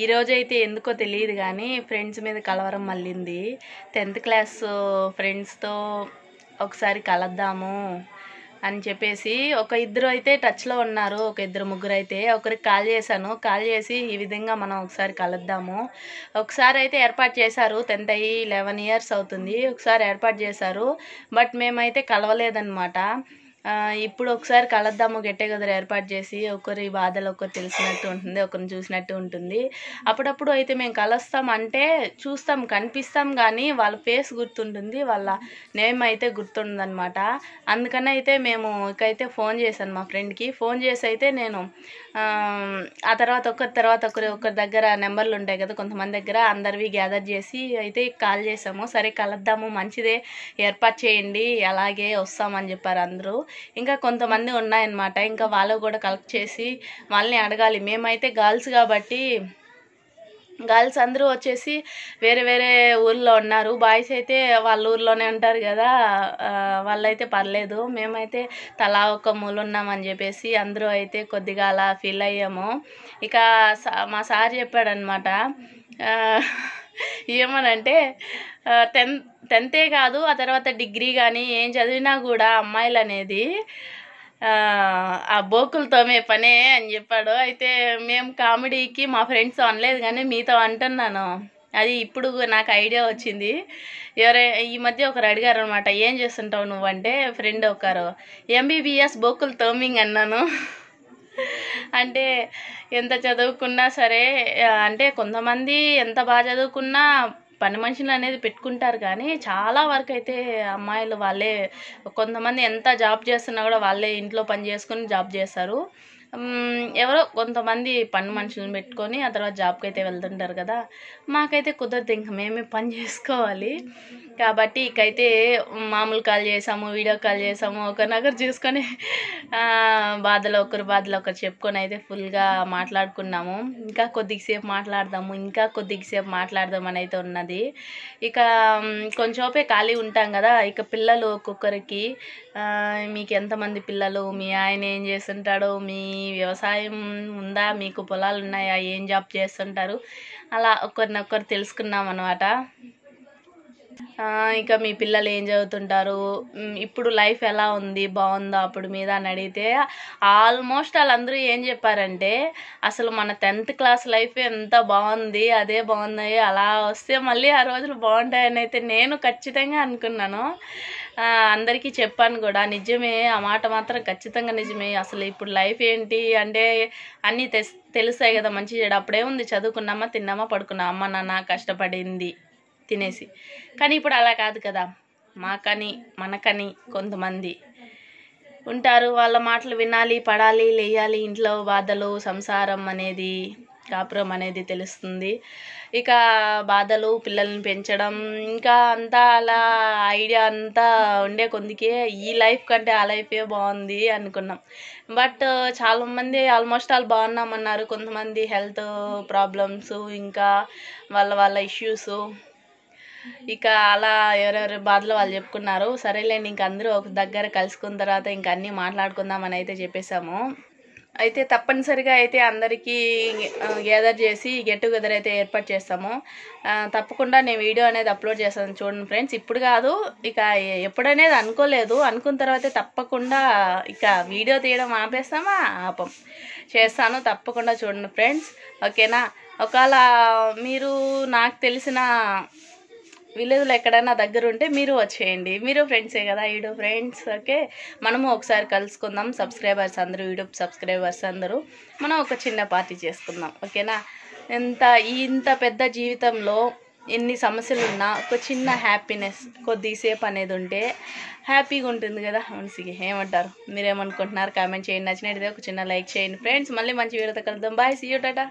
ఈరోజైతే ఎందుకో తెలియదు కానీ ఫ్రెండ్స్ మీద కలవరం మళ్ళింది. 10th క్లాస్ ఫ్రెండ్స్తో ఒకసారి కలుద్దాము అని చెప్పేసి ఒక ఇద్దరు అయితే టచ్లో ఉన్నారు. ఒక ఇద్దరు ముగ్గురు అయితే ఒకరికి కాల్ చేశాను. కాల్ చేసి ఈ విధంగా మనం ఒకసారి కలుద్దాము, ఒకసారి అయితే ఏర్పాటు చేశారు. 10th అయ్యి 11 years అవుతుంది. ఒకసారి ఏర్పాటు చేశారు, బట్ మేమైతే కలవలేదన్నమాట. ఇప్పుడు ఒకసారి కలుద్దాము, గెట్ టుగెదర్ ఏర్పాటు చేసి ఒకరి బాధలు ఒకరు తెలిసినట్టు ఉంటుంది, ఒకరిని చూసినట్టు ఉంటుంది. అప్పుడప్పుడు అయితే మేము కలుస్తాం, అంటే చూస్తాం, కనిపిస్తాం, కానీ వాళ్ళ ఫేస్ గుర్తుంటుంది, వాళ్ళ నేమ్ అయితే గుర్తుండదన్నమాట. అందుకని అయితే మేము ఇకైతే ఫోన్ చేశాను మా ఫ్రెండ్కి. ఫోన్ చేసి అయితే నేను ఆ తర్వాత ఒకరి దగ్గర నెంబర్లు ఉంటాయి కదా కొంతమంది దగ్గర, అందరివి గ్యాదర్ చేసి అయితే కాల్ చేసాము. సరే కలుద్దాము, మంచిదే, ఏర్పాటు చేయండి, అలాగే వస్తామని చెప్పారు అందరూ. ఇంకా కొంతమంది ఉన్నాయన్నమాట, ఇంకా వాళ్ళు కూడా కలెక్ట్ చేసి వాళ్ళని అడగాలి. మేమైతే గర్ల్స్ కాబట్టి గర్ల్స్ అందరూ వచ్చేసి వేరే వేరే ఊర్లో ఉన్నారు. బాయ్స్ అయితే వాళ్ళ ఊర్లోనే ఉంటారు కదా, వాళ్ళైతే పర్లేదు. మేమైతే తలా ఒక మూల ఉన్నామని చెప్పేసి అందరూ అయితే కొద్దిగా అలా ఫీల్ అయ్యాము. ఇక మా సార్ చెప్పాడనమాట, ఏమనంటే 10th కాదు, ఆ తర్వాత డిగ్రీ కానీ ఏం చదివినా కూడా అమ్మాయిలు అనేది ఆ బోకులతోమే పనే అని చెప్పాడు. అయితే మేము కామెడీకి మా ఫ్రెండ్స్ అనలేదు, కానీ మీతో అంటున్నాను. అది ఇప్పుడు నాకు ఐడియా వచ్చింది. ఈ మధ్య ఒకరు అడిగారు అనమాట, ఏం చేస్తుంటావు నువ్వంటే, ఫ్రెండ్ ఒకరు MBBS బోకులు తోమింగ్ అన్నాను. అంటే ఎంత చదువుకున్నా సరే, అంటే కొంతమంది ఎంత బాగా చదువుకున్నా పని మనుషులు అనేది పెట్టుకుంటారు, కానీ చాలా వరకు అయితే అమ్మాయిలు వాళ్ళే, కొంతమంది ఎంత జాబ్ చేస్తున్నా కూడా వాళ్ళే ఇంట్లో పని చేసుకుని జాబ్ చేస్తారు. ఎవరో కొంతమంది పని మనుషులను పెట్టుకొని ఆ తర్వాత జాబ్కి అయితే వెళ్తుంటారు కదా. మాకైతే కుదరదు, ఇంకా మేమే పని చేసుకోవాలి. కాబట్టి ఇకైతే మామూలు కాల్ చేసాము, వీడియో కాల్ చేసాము, ఒకరినొకరు చూసుకొని బాధలు ఒకరు చెప్పుకొని అయితే ఫుల్గా మాట్లాడుకున్నాము. ఇంకా కొద్దిసేపు మాట్లాడదామని అయితే ఉన్నది. ఇక కొంచెంసేపే ఖాళీ ఉంటాం కదా. ఇక పిల్లలు ఒక్కొక్కరికి, మీకు ఎంతమంది పిల్లలు, మీ ఆయన ఏం చేస్తుంటాడు, మీ వ్యవసాయం ఉందా, మీకు పొలాలు ఉన్నాయా, ఏం జాబ్ చేస్తుంటారు, అలా ఒకరినొకరు తెలుసుకున్నాం అన్నమాట. ఇక మీ పిల్లలు ఏం చదువుతుంటారు, ఇప్పుడు లైఫ్ ఎలా ఉంది, బాగుందా అప్పుడు మీద అని అడిగితే ఆల్మోస్ట్ వాళ్ళందరూ ఏం చెప్పారంటే, అసలు మన 10th క్లాస్ లైఫ్ ఎంత బాగుంది, అదే బాగుంది, అలా వస్తే మళ్ళీ ఆ రోజులు బాగుంటాయని అయితే నేను ఖచ్చితంగా అనుకున్నాను. అందరికీ చెప్పాను కూడా. నిజమే, ఆ మాట మాత్రం ఖచ్చితంగా నిజమే. అసలు ఇప్పుడు లైఫ్ ఏంటి అంటే అన్నీ తెలుస్తాయి కదా, మంచి చెడు. అప్పుడేముంది, చదువుకున్నామా, తిన్నామా, పడుకున్నామా, అమ్మ నాన్న కష్టపడింది తినేసి. కానీ ఇప్పుడు అలా కాదు కదా. మనకని కొంతమంది ఉంటారు, వాళ్ళ మాటలు వినాలి, పడాలి, లేయాలి, ఇంట్లో బాధలు, సంసారం అనేది, కాపురం అనేది తెలుస్తుంది. ఇక బాధలు, పిల్లల్ని పెంచడం, ఇంకా అంతా అలా ఐడియా అంతా ఉండే కొందికే ఈ లైఫ్ కంటే ఆ లైఫే బాగుంది అనుకున్నాం. బట్ చాలామంది ఆల్మోస్ట్ ఆల్ బాగున్నామన్నారు. కొంతమంది హెల్త్ ప్రాబ్లమ్స్, ఇంకా వాళ్ళ ఇష్యూస్, ఇక అలా ఎవరెవరి బాధలు వాళ్ళు చెప్పుకున్నారు. సరేలేండి, ఇంక అందరూ ఒక దగ్గర కలుసుకున్న తర్వాత ఇంక అన్నీ మాట్లాడుకుందామని అయితే చెప్పేశాము. అయితే తప్పనిసరిగా అయితే అందరికీ గ్యాదర్ చేసి గెట్ టుగెదర్ అయితే ఏర్పాటు చేస్తాము. తప్పకుండా నేను వీడియో అనేది అప్లోడ్ చేస్తాను, చూడండి ఫ్రెండ్స్. ఇప్పుడు కాదు, ఇక ఎప్పుడనేది అనుకోలేదు. అనుకున్న తర్వాత తప్పకుండా ఇక వీడియో తీయడం ఆపం, చేస్తాను. తప్పకుండా చూడండి ఫ్రెండ్స్, ఓకేనా. ఒకవేళ మీరు నాకు తెలిసిన విలేజ్లో ఎక్కడైనా దగ్గర ఉంటే మీరు వచ్చేయండి. మీరు ఫ్రెండ్సే కదా, యూట్యూబ్ ఫ్రెండ్స్. ఓకే, మనము ఒకసారి కలుసుకుందాం. సబ్స్క్రైబర్స్ అందరూ, యూట్యూబ్ సబ్స్క్రైబర్స్ అందరూ మనం ఒక చిన్న పార్టీ చేసుకుందాం, ఓకేనా. ఇంత పెద్ద జీవితంలో ఎన్ని సమస్యలు ఉన్నా ఒక చిన్న హ్యాపీనెస్ కొద్దిసేపు అనేది ఉంటే హ్యాపీగా ఉంటుంది కదా మనసుకి. ఏమంటారు, మీరేమనుకుంటున్నారు? కామెంట్ చేయండి. నచ్చినట్టయితే ఒక చిన్న లైక్ చేయండి ఫ్రెండ్స్. మళ్ళీ మంచి వీడియోతో కలుద్దాం. Bye, see you, Tata.